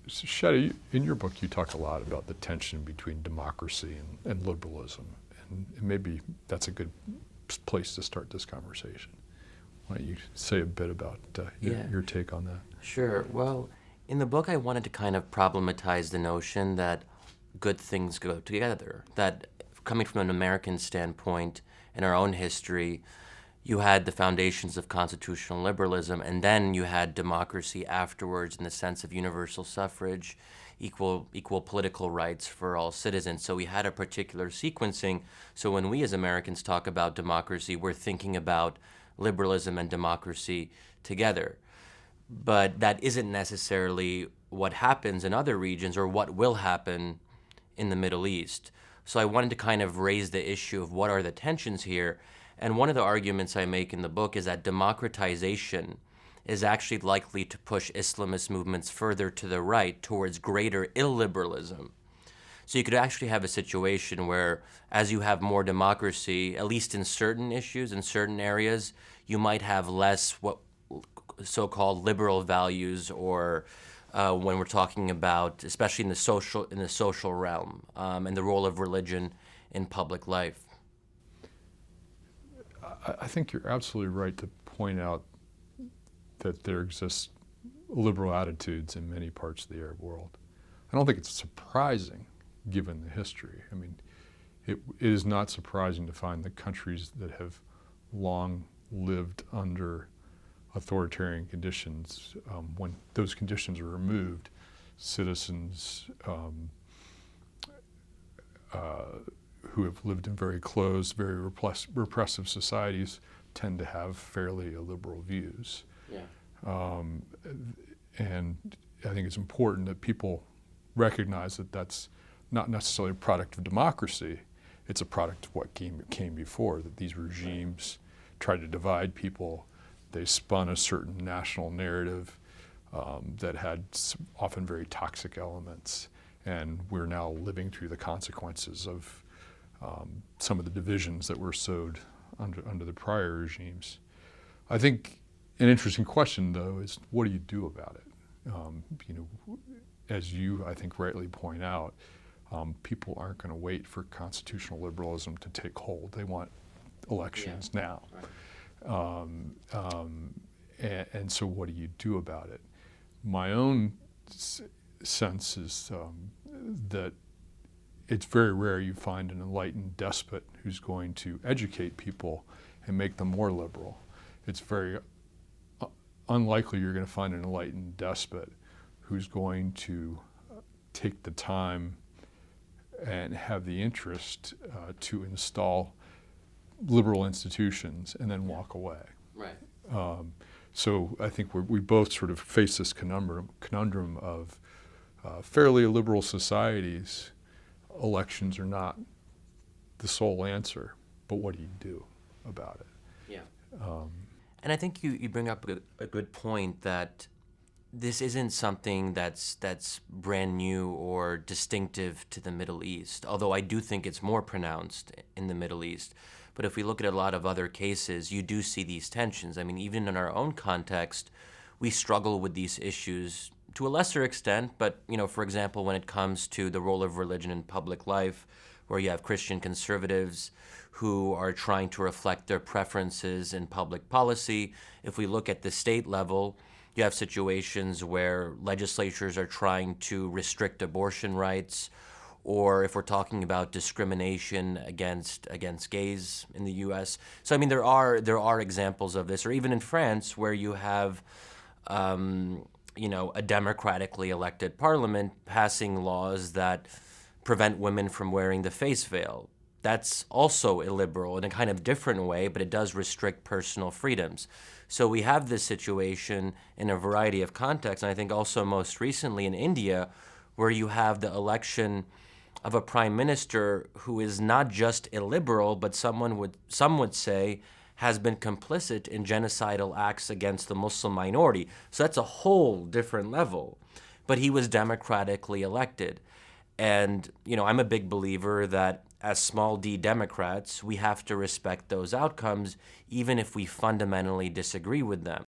Shadi, in your book, you talk a lot about the tension between democracy and liberalism, and maybe that's a good place to start this conversation. Why don't you say a bit about your take on that? Sure. Well, in the book, I wanted to kind of problematize the notion that good things go together, that coming from an American standpoint in our own history, you had the foundations of constitutional liberalism, and then you had democracy afterwards in the sense of universal suffrage, equal political rights for all citizens. So we had a particular sequencing. So when we as Americans talk about democracy, we're thinking about liberalism and democracy together. But that isn't necessarily what happens in other regions or what will happen in the Middle East. So I wanted to kind of raise the issue of what are the tensions here. And one of the arguments I make in the book is that democratization is actually likely to push Islamist movements further to the right towards greater illiberalism. So you could actually have a situation where, as you have more democracy, at least in certain issues, in certain areas, you might have less what so-called liberal values, or when we're talking about, especially in the social realm, and the role of religion in public life. I think you're absolutely right to point out that there exists liberal attitudes in many parts of the Arab world. I don't think it's surprising, given the history. I mean, it is not surprising to find that countries that have long lived under authoritarian conditions, when those conditions are removed, citizens who have lived in very closed, very repressive societies tend to have fairly illiberal views. Yeah. And I think it's important that people recognize that that's not necessarily a product of democracy. It's a product of what came before, that these regimes tried to divide people. They spun a certain national narrative that had often very toxic elements. And we're now living through the consequences of some of the divisions that were sowed under the prior regimes. I think an interesting question, though, is what do you do about it? As you, I think, rightly point out, people aren't going to wait for constitutional liberalism to take hold. They want elections now. Right. And so what do you do about it? My own sense is that it's very rare you find an enlightened despot who's going to educate people and make them more liberal. It's very unlikely you're going to find an enlightened despot who's going to take the time and have the interest to install liberal institutions and then walk away. Right. So I think we both sort of face this conundrum of fairly liberal societies. Elections are not the sole answer, but what do you do about it? Yeah. And I think you bring up a good point that this isn't something that's brand new or distinctive to the Middle East, although I do think it's more pronounced in the Middle East. But if we look at a lot of other cases, you do see these tensions. I mean, even in our own context, we struggle with these issues to a lesser extent, but, for example, when it comes to the role of religion in public life, where you have Christian conservatives who are trying to reflect their preferences in public policy. If we look at the state level, you have situations where legislatures are trying to restrict abortion rights, or if we're talking about discrimination against gays in the U.S. So I mean, there are examples of this, or even in France, where you have a democratically elected parliament passing laws that prevent women from wearing the face veil. That's also illiberal in a kind of different way, but it does restrict personal freedoms. So we have this situation in a variety of contexts, and I think also most recently in India, where you have the election of a prime minister who is not just illiberal, but some would say has been complicit in genocidal acts against the Muslim minority. So that's a whole different level. But he was democratically elected. And, I'm a big believer that as small d Democrats, we have to respect those outcomes, even if we fundamentally disagree with them.